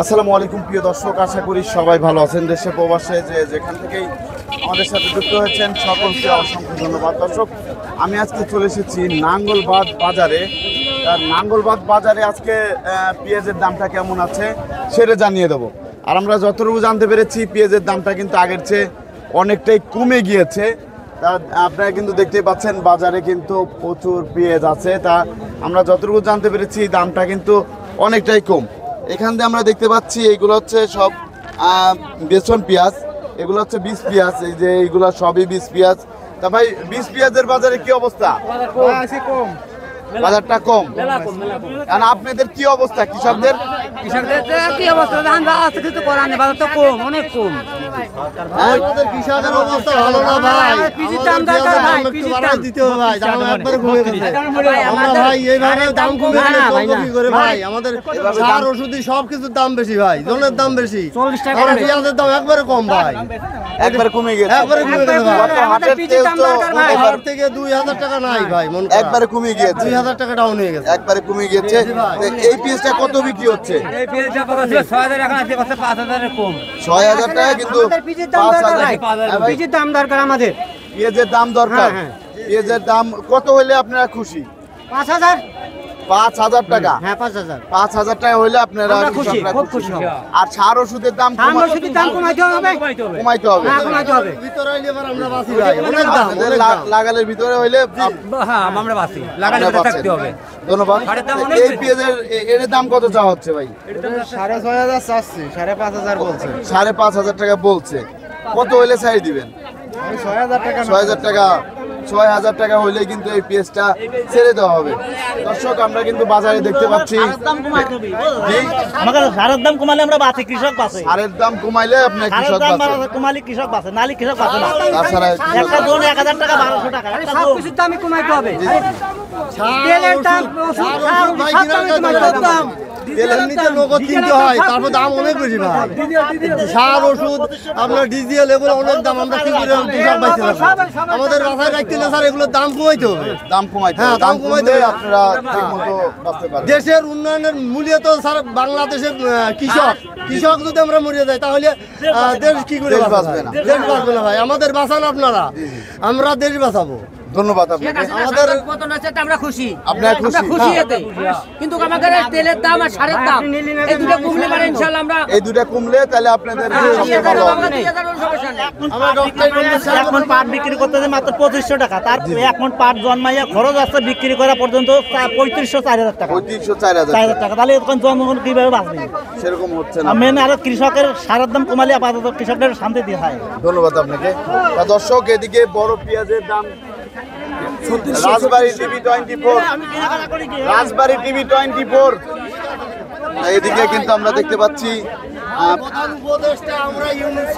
আসসালামু আলাইকুম প্রিয় দর্শক, আশা করি সবাই ভালো আছেন। দেশে প্রবাসে যেখান থেকেই আমাদের সাথে যুক্ত হয়েছেন সকলকে অসংখ্য ধন্যবাদ। দর্শক, আমি আজকে চলে এসেছি নাঙ্গলবাদ বাজারে। নাঙ্গলবাদ বাজারে আজকে পেঁয়াজের দামটা কেমন আছে সেটা জানিয়ে দেবো। আর আমরা যতটুকু জানতে পেরেছি পেঁয়াজের দামটা কিন্তু আগের চেয়ে অনেকটাই কমে গিয়েছে। তা আপনারা কিন্তু দেখতেই পাচ্ছেন বাজারে কিন্তু প্রচুর পেঁয়াজ আছে। তা আমরা যতটুকু জানতে পেরেছি দামটা কিন্তু অনেকটাই কম। এখান দিয়ে আমরা দেখতে পাচ্ছি এইগুলো হচ্ছে সব বেসন পেঁয়াজ, এগুলো হচ্ছে বীজ পেঁয়াজ। এই যে এইগুলো সবই বীজ পেঁয়াজ। তা ভাই, বীজ পেঁয়াজের বাজারে কি অবস্থা? বাজারটা কম। কারণ আপনাদের কি অবস্থা? কৃষকদের কি অবস্থা? ধান আছে কিন্তু করার নেই, বাজার তো কম, অনেক কম। আমাদের কৃষকের অবস্থা ভালো না ভাই। পিজির দাম দরকার ভাই, পিজির দাম দিতে হবে ভাই। দাম একবারে কমে গেছে। আমরা ভাই এইভাবে দাম কমে গেলে চলবো কি করে ভাই? আমাদের সার ওষুধি সবকিছুর দাম বেশি ভাই, জলের দাম বেশি, 40 টাকা। আর পেঁয়াজের দাম একবারে কম ভাই, একবারে কমে গেছে। একবারে কমে গেছে ভাই। আমাদের পিজির দাম দরকার ভাই। হাজার থেকে 2000 টাকা নাই ভাই, মন খারাপ। একবারে কমে গিয়েছে, 2000 টাকা ডাউন হয়ে গেছে। একবারে কমে গিয়েছে। এই পেঁয়াজটা কত বিক্রি হচ্ছে? এই পিজির দাম কত ছিল? 6000, এখন আছে কত? 5000 এর কম। 6000 টাকা, কিন্তু আমাদের পিজির দাম দরকার ভাই, 5000। পিজির দাম দরকার আমাদের। পেঁয়াজের দাম দরকার। হ্যাঁ, পেঁয়াজের দাম কত হলে আপনারা খুশি? 5000। 5000 টাকা। হ্যাঁ, 5000। 5000 টাকা হলে আপনারা আমরা খুশি, কৃষকরা খুব খুশি হব। আর সার ওষুধের দাম ধান ওষুধের দাম কমাইতে হবে, কমাইতে হবে। হ্যাঁ, কমাইতে হবে। ভিতরে আইলে এবার আমরা বাঁচি ভাই, অনেক দাম, আপনাদের অনেক দাম। লাগালের ভিতরে হইলে হ্যাঁ, আমরা বাঁচি, লাগালে আপনারা থাকতে হবে। ধন্যবাদ। সারের দাম অনেক এই পেঁয়াজের এর দাম কত চাওয়া হচ্ছে ভাই? 6500 চাচ্ছি, 5500 বলছে। 5500 টাকা বলছে। কত হইলে ছাড়ি দিবেন? 6000 টাকা। 6000 টাকা। 6000 টাকা হইলে কিন্তু এই পেঁয়াজটা ছেড়ে দেওয়া হবে। দর্শক, আমরা কিন্তু বাজারে দেখতে পাচ্ছি জি? আমাদের সারের দাম কমালে আমরা বাঁচি, কৃষক বাঁচে। সারের দাম কমাইলে আপনার সারের কৃষক দাম বাঁচে। কমালে কৃষক বাঁচে, নালি কৃষক বাঁচে না। তাছাড়া একটা জন 1000 টাকা 1200 টাকা একটা জন। সবকিছুর দামই কমাইতে হবে। সার, তেলের দাম, ওষুধ, ওষুধ, সার, সার, ওষুধ ভাই সব কিনার দামই কাছে কমাইতে হবে। দাম। এমনিতে নগদ কিনতে হয়, তারপর দাম অনেক বেশি ভাই। সার ওষুধ, আপনার ডিজেল, এগুলো অনেক দাম। আমরা কি করে কৃষক বাঁচতে পারবো? আমাদের বাসায় রাখতে হলে স্যার এগুলো দাম কমাইতে হবে। দাম কমাইতে হ্যাঁ, হবে। দাম দাম কমাইতে কমাইতে হবে। আপনারা ঠিকমতো বাঁচতে পারবেন। দেশের উন্নয়নের মূল্য তো স্যার বাংলাদেশের কৃষক। কৃষক যদি আমরা মরিয়ে যাই তাহলে দেশ কি করে দেশ বাঁচবে বাঁচবে না। দেশ বাঁচবে না ভাই। আমাদের বাঁচান আপনারা, আমরা দেশ বাঁচাবো। ধন্যবাদ আপনাকে। আমাদের পতন হচ্ছে তো আমরা খুশি, আপনারা খুশি? আমরা খুশি এতে। কিন্তু আমাদের তেলের দাম আর সারের দাম এই দুটো কমলে পারে ইনশাআল্লাহ আমরা এই দুটা কমলে তাহলে আপনাদের সবচেয়ে ভালো হবে। 2000 সমস্যা নেই। আমরা ডক্টর এক মণ পাট বিক্রি করতে মাত্র 2500 টাকা। তার এক মণ পাট জন্মাইয়া খরচ আছে বিক্রি করা পর্যন্ত 3500 4000 টাকা। 3500 4000 4000 টাকা। তাহলে এখন জনগণ কিভাবে বাঁচবে? সেরকম হচ্ছে না। মেন আরো কৃষকের সারের দাম কমালে আপাতত কৃষকদের শান্তি দিয়ে হয়। ধন্যবাদ আপনাকে। তা দর্শক, এদিকে বড় পেঁয়াজের দাম রাজবাড়ী টিভি 24, রাজবাড়ী টিভি 24। এদিকে কিন্তু আমরা দেখতে পাচ্ছি প্রধান উপদেষ্টা আমরা ইউনিট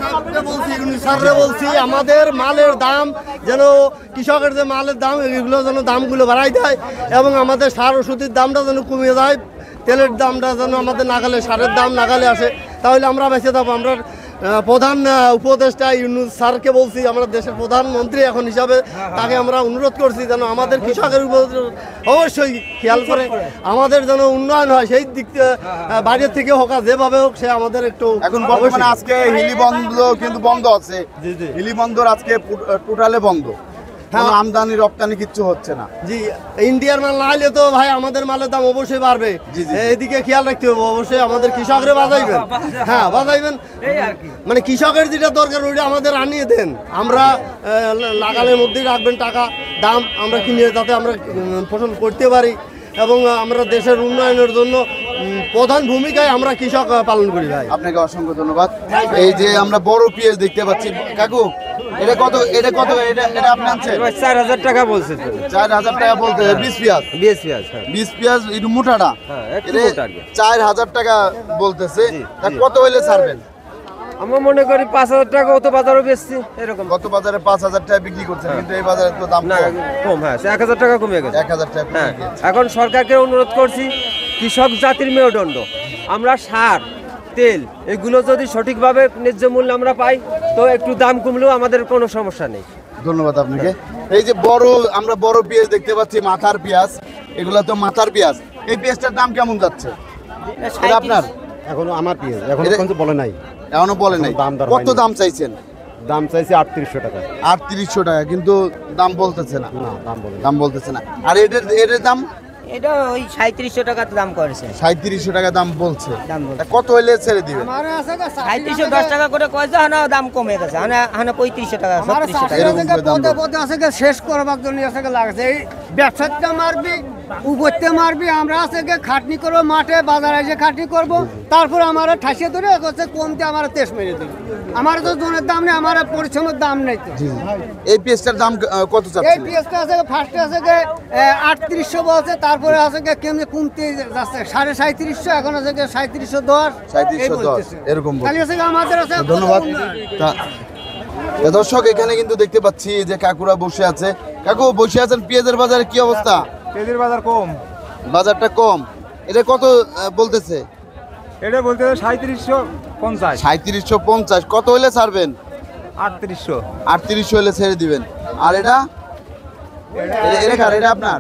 স্যাররে বলছি আমাদের মালের দাম যেন, কৃষকের যে মালের দাম এগুলো যেন দামগুলো বাড়াই দেয়, এবং আমাদের সার ওষুধের দামটা যেন কমিয়ে দেয়, তেলের দামটা যেন আমাদের নাগালে, সারের দাম নাগালে আসে, তাহলে আমরা বেঁচে যাবো। আমরা প্রধান উপদেষ্টা ইউনুস স্যারকে বলছি, আমরা দেশের প্রধানমন্ত্রী এখন হিসাবে তাকে আমরা অনুরোধ করছি যেন আমাদের কৃষকের উপর অবশ্যই খেয়াল করে আমাদের যেন উন্নয়ন হয়, সেই দিক বাইরের থেকে হোক আর যেভাবে হোক সে আমাদের একটু। এখন বর্তমানে আজকে হিলি বন্ধ কিন্তু বন্ধ আছে। হিলি বন্দর আজকে টোটালে বন্ধ। কোনো আমদানি রপ্তানি কিচ্ছু হচ্ছে না। জি, ইন্ডিয়ার মাল না হলে তো ভাই আমাদের মালের দাম অবশ্যই বাড়বে। জি, জি। এদিকে খেয়াল রাখতে হবে অবশ্যই, আমাদের কৃষকরে বাজাইবেন। হ্যাঁ, বাজাইবেন, মানে কৃষকের যেটা দরকার ওইটা আমাদের আনিয়ে দেন। আমরা লাগালের মধ্যেই রাখবেন টাকা, দাম আমরা কিনে, যাতে আমরা ফসল করতে পারি, এবং আমরা দেশের উন্নয়নের জন্য প্রধান ভূমিকায় আমরা কৃষক পালন করি ভাই। আপনাকে অসংখ্য ধন্যবাদ। এই যে আমরা বড় পেঁয়াজ দেখতে পাচ্ছি, কাকু এটা কত? এটা কত? এটা আপনি আনছেন? 4000 টাকা বলছে তো। 4000 টাকা বলতে 20 পেঁয়াজ। 20 পেঁয়াজ, হ্যাঁ। 20 পেঁয়াজ একটু মোটাটা। হ্যাঁ, একটু এটা মোটা আর কি। 4000 টাকা বলতেছে। তা কত হইলে ছাড়বেন? আমরা মনে করি 5000 টাকা অত বাজারও বেচছি এরকম। গত বাজারে 5000 টাকা বিক্রি করছেন, কিন্তু এই বাজারে তো দাম না, কম। কম, হ্যাঁ, 1000 টাকা কমে গেছে। 1000 টাকা কমে হ্যাঁ, গেছে। এখন সরকারকে অনুরোধ করছি, কৃষক জাতির মেরুদণ্ড, আমরা সার, তেল এগুলো যদি সঠিকভাবে ন্যায্য মূল্য আমরা পাই তো একটু দাম কমলেও আমাদের কোনো সমস্যা নেই। ধন্যবাদ আপনাকে। এই যে আমরা বড় পেঁয়াজ দেখতে পাচ্ছি, মাথার পেঁয়াজ, এগুলো তো মাথার পেঁয়াজ। এই পেঁয়াজটার দাম কেমন যাচ্ছে? এটা আপনার এখন আমার পেঁয়াজ এখন এটা- কিন্তু বলে নাই, এখনো বলে নাই দাম দর কত হয়নি। দাম চাইছেন? দাম চাইছে 3800 টাকা। 3800 টাকা, কিন্তু দাম বলতেছে না। না দাম বলে দাম বলতেছে না। আর এটার দাম এটা ওই 3700 টাকা দাম করেছে। 3700 টাকা দাম বলছে। দাম বলছে। তা কত হইলে ছেড়ে দিবেন? 3710 টাকা করে কয়েছে, হানা দাম কমে গেছে, হানা 3500 টাকা, 3600 টাকা। এরকম করে দাম বলছে। আছে শেষ করবার জন্য আছে লাগছে এই ব্যবসাটা মারবি উপরতে মারবি, আমরা আছে খাটনি করবো মাঠে বাজারে এসে খাটনি করবো, তারপর আমার ঠাসিয়ে ধরে কমতে আমার তেজ মেরে দিল। আমার তো জনের দাম নেই, আমার পরিশ্রমের দাম নেই তো। জি, জি। এই পেঁয়াজটার দাম কত এই চাচ্ছেন? পেঁয়াজটা আছে ফার্স্টে আছে 3800 বলছে, তারপরে আছে কেমনি কমতে যাচ্ছে 3750, এখন আছে 3710 3710 এরকম বলছে। খালি আছে আমাদের আছে। ধন্যবাদ। তা দর্শক, এখানে কিন্তু দেখতে পাচ্ছি যে কাকুরা বসে আছে। কাকু বসে আছেন, পেঁয়াজের বাজারে কি অবস্থা? পেঁয়াজের বাজার কম, বাজারটা কম। এটা কত বলতেছে? এটা বলতে 3750, 3750। কত হলে ছাড়বেন? 3800। 3800 হলে ছেড়ে দিবেন। আর এটা এটা কার? এটা আপনার?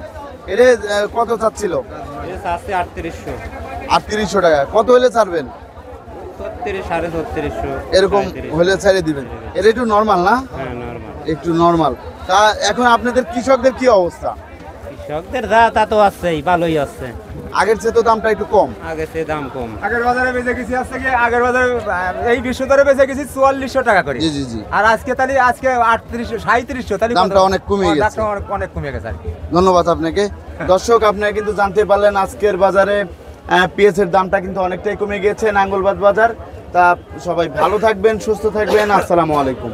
এটা কত চাচ্ছিল? 3800 টাকা। কত হলে ছাড়বেন? 3600 এরকম হলে ছেড়ে দিবেন। এটা একটু নরমাল না? একটু নরমাল। তা এখন আপনাদের কৃষকদের কি অবস্থা? কৃষকদের যা তা তো আছেই, ভালোই আছে, আগের চেয়ে তো দামটা একটু কম। আগে সে দাম কম। আগের বাজারে বেচে গেছি, আজকে কি আগের বাজারে এই বিশ্ব দরে বেচে গেছি 4400 টাকা করে। জি জি জি। আর আজকে তাহলে আজকে 3800 3700, তাহলে দামটা অনেক কমে গেছে। দামটা অনেক কমে গেছে আর কি। ধন্যবাদ আপনাকে। দর্শক, আপনারা কিন্তু জানতে পারলেন আজকের বাজারে পেঁয়াজের দামটা কিন্তু অনেকটাই কমে গিয়েছে নাঙ্গলবাদ বাজার। তা সবাই ভালো থাকবেন, সুস্থ থাকবেন। আসসালামু আলাইকুম।